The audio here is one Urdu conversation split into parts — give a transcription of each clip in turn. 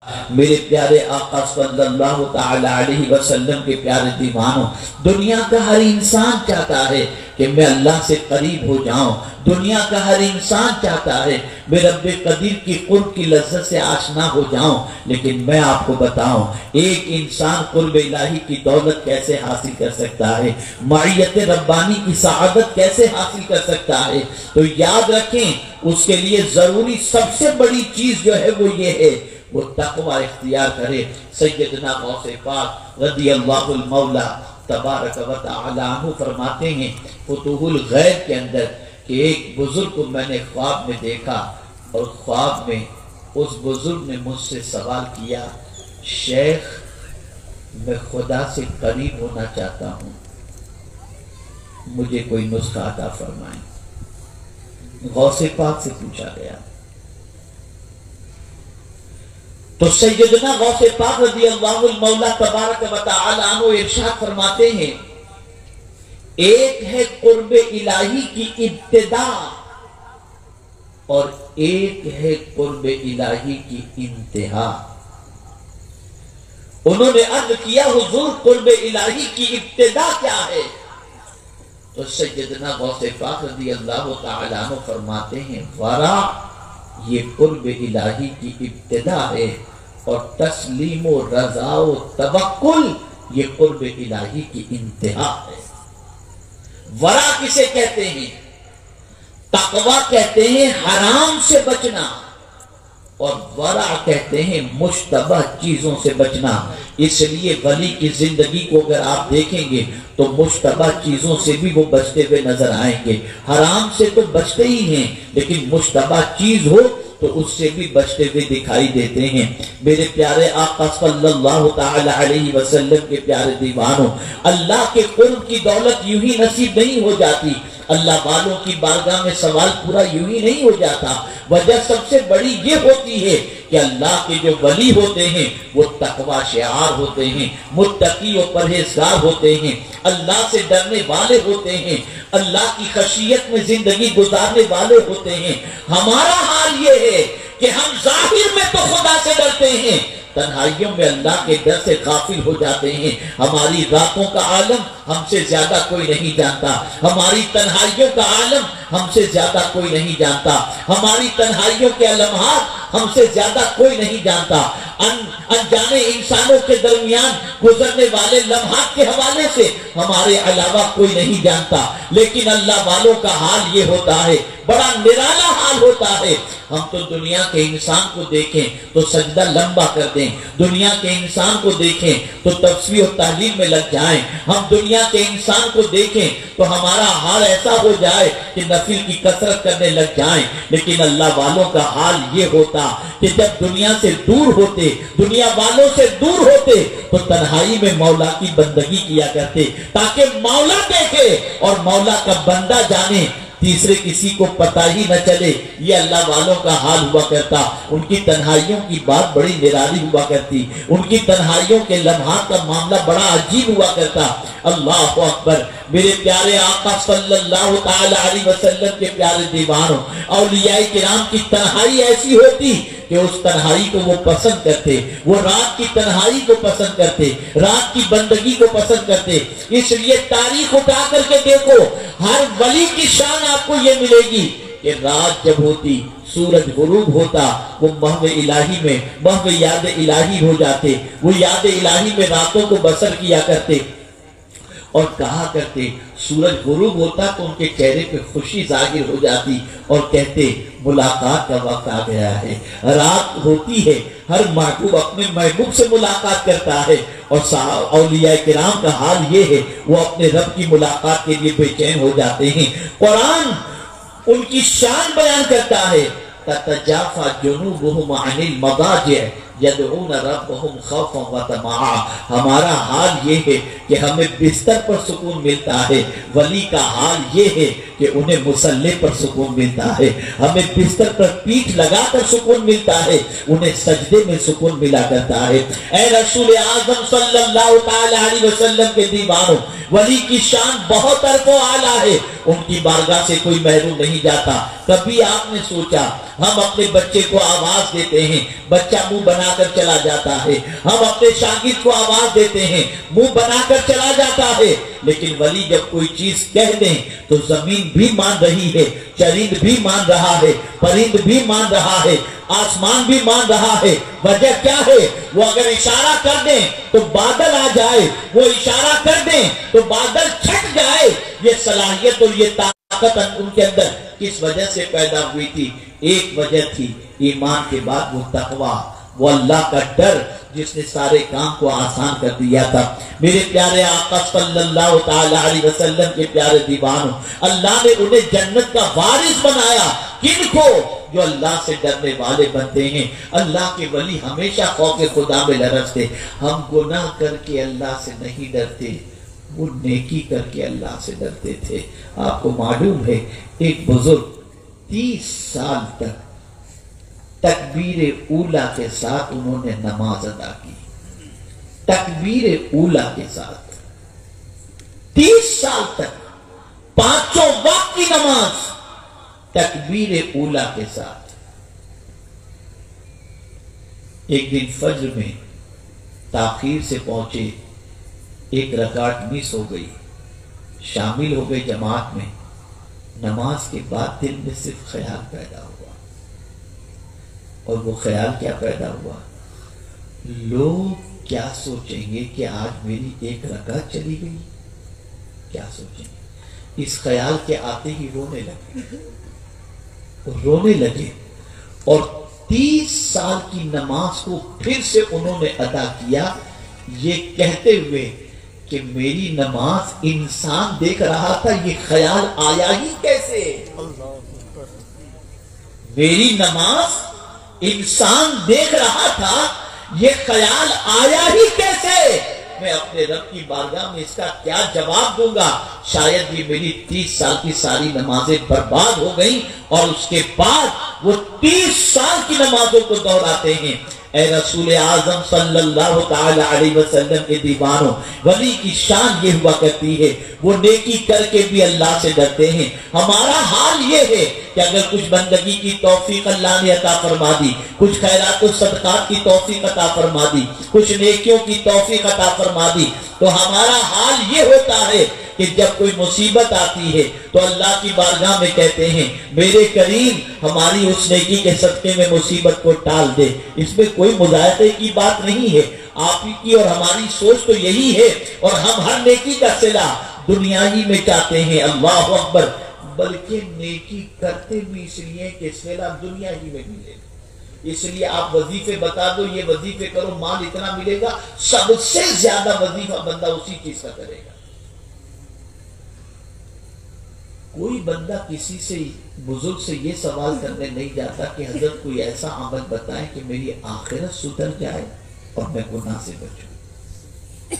میرے پیارے آقا صلی اللہ تعالی علیہ وسلم کے پیارے دیوانوں، دنیا کا ہر انسان چاہتا ہے کہ میں اللہ سے قریب ہو جاؤں، دنیا کا ہر انسان چاہتا ہے میں رب قدیر کی قرب کی لذت سے آشنا ہو جاؤں، لیکن میں آپ کو بتاؤں ایک انسان قرب الہی کی دولت کیسے حاصل کر سکتا ہے، معیت ربانی کی سعادت کیسے حاصل کر سکتا ہے؟ تو یاد رکھیں اس کے لیے ضروری سب سے بڑی چیز جو ہے وہ یہ ہے وہ تقوی اختیار کرے۔ سیدنا غوث پاک رضی اللہ المولا تبارک و تعالی عنہ فرماتے ہیں فتوح الغیب کے اندر کہ ایک بزرگ کو میں نے خواب میں دیکھا، اور خواب میں اس بزرگ نے مجھ سے سوال کیا، شیخ میں خدا سے قریب ہونا چاہتا ہوں، مجھے کوئی نسخہ عطا فرمائیں۔ غوث پاک سے پوچھا گیا تو سیدنا غوث پاک رضی اللہ المولا تبارک و تعالی عنہ ارشاد فرماتے ہیں ایک ہے قرب الہی کی ابتدا اور ایک ہے قرب الہی کی انتہا۔ انہوں نے عرض کیا حضور قرب الہی کی ابتدا کیا ہے؟ تو سیدنا غوث پاک رضی اللہ تعالی عنہ فرماتے ہیں ورع یہ قرب الہی کی ابتدا ہے، اور تسلیم و رضا و توکل یہ قرب الہی کی انتہا ہے۔ ورع کسے کہتے ہیں؟ تقوی کہتے ہیں حرام سے بچنا، اور ورع کہتے ہیں مشتبہ چیزوں سے بچنا۔ اس لیے ولی کی زندگی کو اگر آپ دیکھیں گے تو مشتبہ چیزوں سے بھی وہ بچتے ہوئے نظر آئیں گے۔ حرام سے تو بچتے ہی ہیں، لیکن مشتبہ چیز ہو تو اس سے بھی بچتے ہوئے دکھائی دیتے ہیں۔ میرے پیارے آقا صلی اللہ تعالی علیہ وسلم کے پیارے دیوانوں، اللہ کے قرب کی دولت یوں ہی نصیب نہیں ہو جاتی، اللہ والوں کی بارگاہ میں سوال پورا یوں ہی نہیں ہو جاتا۔ وجہ سب سے بڑی یہ ہوتی ہے کہ اللہ کے جو ولی ہوتے ہیں وہ تقوی شعار ہوتے ہیں، متقی و پرہیزگار ہوتے ہیں، اللہ سے ڈرنے والے ہوتے ہیں، اللہ کی خشیت میں زندگی گزارنے والے ہوتے ہیں۔ ہمارا حال یہ ہے کہ ہم ظاہر میں تو خدا سے ڈرتے ہیں، تنہائیوں میں اللہ کے ڈر سے غافل ہو جاتے ہیں۔ ہماری راتوں کا عالم ہم سے زیادہ کوئی نہیں جانتا، ہماری تنہائیوں کا عالم ہم سے زیادہ کوئی نہیں جانتا، ہماری تنہائیوں کے لمحات ہم سے زیادہ کوئی نہیں جانتا۔ انجانے انسانوں کے درمیان گزرنے والے لمحات کے حوالے سے ہمارے علاوہ کوئی نہیں جانتا، لیکن اللہ والوں کا حال یہ ہوتا ہے، بڑا نرالا حال ہوتا ہے۔ ہم تو دنیا کے انسان کو دیکھیں تو سجدہ لمبا کر دیں، دنیا کے انسان کو دیکھیں تو تسبیح و تحلیل میں لگ جائیں، ہم دنیا کے انسان کو دیکھیں تو ہمارا حال ایسا ہو جائے کہ نفل کی کثرت کرنے لگ جائیں، لیکن اللہ والوں کا حال یہ ہوتا کہ جب دنیا سے دور ہوتے، دنیا والوں سے دور ہوتے تو تنہائی میں مولا کی بندگی کیا کرتے تاکہ مولا دیکھے اور مولا کا بندہ جانے، تیسرے کسی کو پتہ ہی نہ چلے۔ یہ اللہ والوں کا حال ہوا کرتا۔ ان کی تنہائیوں کی بات بڑی نرالی ہوا کرتی، ان کی تنہائیوں کے لمحات کا معاملہ بڑا عجیب ہوا کرتا۔ اللہ اکبر! میرے پیارے آقا صلی اللہ تعالی علیہ وسلم کے پیارے دیوانوں، اولیاء کرام کی تنہائی ایسی ہوتی کہ اس تنہائی کو وہ پسند کرتے، وہ رات کی تنہائی کو پسند کرتے، رات کی بندگی کو پسند کرتے۔ اس لیے تاریخ اٹھا کر کے دیکھو، ہر ولی کی شان آپ کو یہ ملے گی کہ رات جب ہوتی، سورج غروب ہوتا، وہ محو الہی میں، محو یاد الہی ہو جاتے، وہ یاد الہی میں راتوں کو بسر کیا کرتے اور کہا کرتے، سورج غروب ہوتا تو ان کے چہرے پہ خوشی ظاہر ہو جاتی اور کہتے ملاقات کا وقت آ گیا ہے۔ رات ہوتی ہے، ہر محبوب اپنے محبوب سے ملاقات کرتا ہے، اور اولیاء کرام کا حال یہ ہے وہ اپنے رب کی ملاقات کے لیے بے چین ہو جاتے ہیں۔ قرآن ان کی شان بیان کرتا ہے، تتجافى جنوبهم عن المضاجع يدعون ربهم خوفا وطمعا۔ ہمارا حال یہ ہے کہ ہمیں بستر پر سکون ملتا ہے، ولی کا حال یہ ہے کہ کہ انہیں مسلح پر سکون ملتا ہے، ہمیں بستر پر پیٹھ لگا کر سکون ملتا ہے، انہیں سجدے میں سکون ملا کرتا ہے۔ اے رسول اعظم صلی اللہ تعالی علیہ وسلم کے دیوانوں، ولی کی شان بہت عرف و اعلیٰ ہے، ان کی بارگاہ سے کوئی محروم نہیں جاتا۔ کبھی آپ نے سوچا ہم اپنے بچے کو آواز دیتے ہیں، بچہ منہ بنا کر چلا جاتا ہے، ہم اپنے شاگرد کو آواز دیتے ہیں، منہ بنا کر چلا جاتا ہے، لیکن ولی جب کوئی چیز کہہ دیں تو زمین بھی مان رہی ہے، چرند بھی مان رہا ہے، پرند بھی مان رہا ہے، آسمان بھی مان رہا ہے۔ وجہ کیا ہے؟ وہ اگر اشارہ کر دیں تو بادل آ جائے، وہ اشارہ کر دیں تو بادل چھٹ جائے۔ یہ صلاحیت اور یہ طاقت ان کے اندر کس وجہ سے پیدا ہوئی تھی؟ ایک وجہ تھی ایمان کے بعد وہ تقویٰ، وہ اللہ کا ڈر جس نے سارے کام کو آسان کر دیا تھا۔ میرے پیارے آقا صلی اللہ تعالی علیہ وسلم کے پیارے دیوانوں، اللہ نے انہیں جنت کا وارث بنایا۔ کن کو؟ جو اللہ سے ڈرنے والے بنتے ہیں۔ اللہ کے ولی ہمیشہ خوف خدا میں لرزتے۔ ہم گناہ کر کے اللہ سے نہیں ڈرتے، وہ نیکی کر کے اللہ سے ڈرتے تھے۔ آپ کو معلوم ہے ایک بزرگ 30 سال تک تکبیر اولا کے ساتھ انہوں نے نماز ادا کی، تکبیر اولا کے ساتھ 30 سال تک، 5 وقت کی نماز تکبیر اولا کے ساتھ۔ ایک دن فجر میں تاخیر سے پہنچے، ایک رکعت مس ہو گئی، شامل ہو گئے جماعت میں، نماز کے بعد دل میں صرف خیال پیدا ہوا، اور وہ خیال کیا پیدا ہوا؟ لوگ کیا سوچیں گے کہ آج میری ایک رکعت چلی گئی؟ کیا سوچیں گے؟ اس خیال کے آتے ہی رونے لگے اور 30 سال کی نماز کو پھر سے انہوں نے ادا کیا، یہ کہتے ہوئے کہ میری نماز انسان دیکھ رہا تھا، یہ خیال آیا ہی کیسے؟ میری نماز انسان دیکھ رہا تھا، یہ خیال آیا ہی کیسے؟ میں اپنے رب کی بارگاہ میں اس کا کیا جواب دوں گا؟ شاید یہ میری 30 سال کی ساری نمازیں برباد ہو گئیں، اور اس کے بعد وہ 30 سال کی نمازوں کو دہراتے ہیں۔ اے رسول اعظم صلی اللہ تعالی علیہ وسلم کے دیوانوں، ولی کی شان یہ ہوا کرتی ہے وہ نیکی کر کے بھی اللہ سے ڈرتے ہیں۔ ہمارا حال یہ ہے کہ اگر کچھ بندگی کی توفیق اللہ نے عطا فرما دی، کچھ خیرات و صدقات کی توفیق عطا فرما دی، کچھ نیکیوں کی توفیق عطا فرما دی، تو ہمارا حال یہ ہوتا ہے کہ جب کوئی مصیبت آتی ہے تو اللہ کی بارگاہ میں کہتے ہیں میرے کریم ہماری اس نیکی کے صدقے میں مصیبت کو ٹال دے۔ اس میں کوئی مذائقے کی بات نہیں ہے، آپ کی اور ہماری سوچ تو یہی ہے، اور ہم ہر نیکی کا صلہ دنیا ہی میں چاہتے ہیں۔ اللہ اکبر! بلکہ نیکی کرتے بھی اس لیے کہ صلہ دنیا ہی میں ملے، اس لیے آپ وظیفے بتا دو، یہ وظیفے کرو مال اتنا ملے گا، سب سے زیادہ وظیفہ بندہ اسی چیز کا کرے گا۔ کوئی بندہ کسی سے بزرگ سے یہ سوال کرنے نہیں جاتا کہ حضرت کوئی ایسا عمل بتائیں کہ میری آخرت سدھر جائے اور میں گناہ سے بچوں،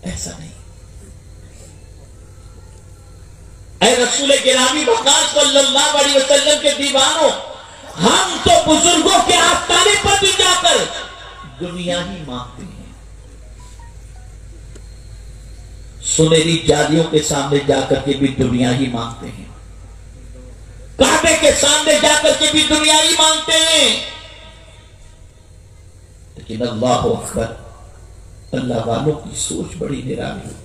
ایسا نہیں۔ اے رسول گرامی وقار صلی اللہ علیہ وسلم کے دیوانوں، ہم تو بزرگوں کے آستانے پر بھی جا کر دنیا ہی مانگتے ہیں، سنہری جالیوں کے سامنے جا کر کے بھی دنیا ہی مانگتے ہیں، کعبے کے سامنے جا کر کے بھی دنیا ہی مانگتے ہیں، لیکن اللہ اکبر، اللہ والوں کی سوچ بڑی نرالی ہے۔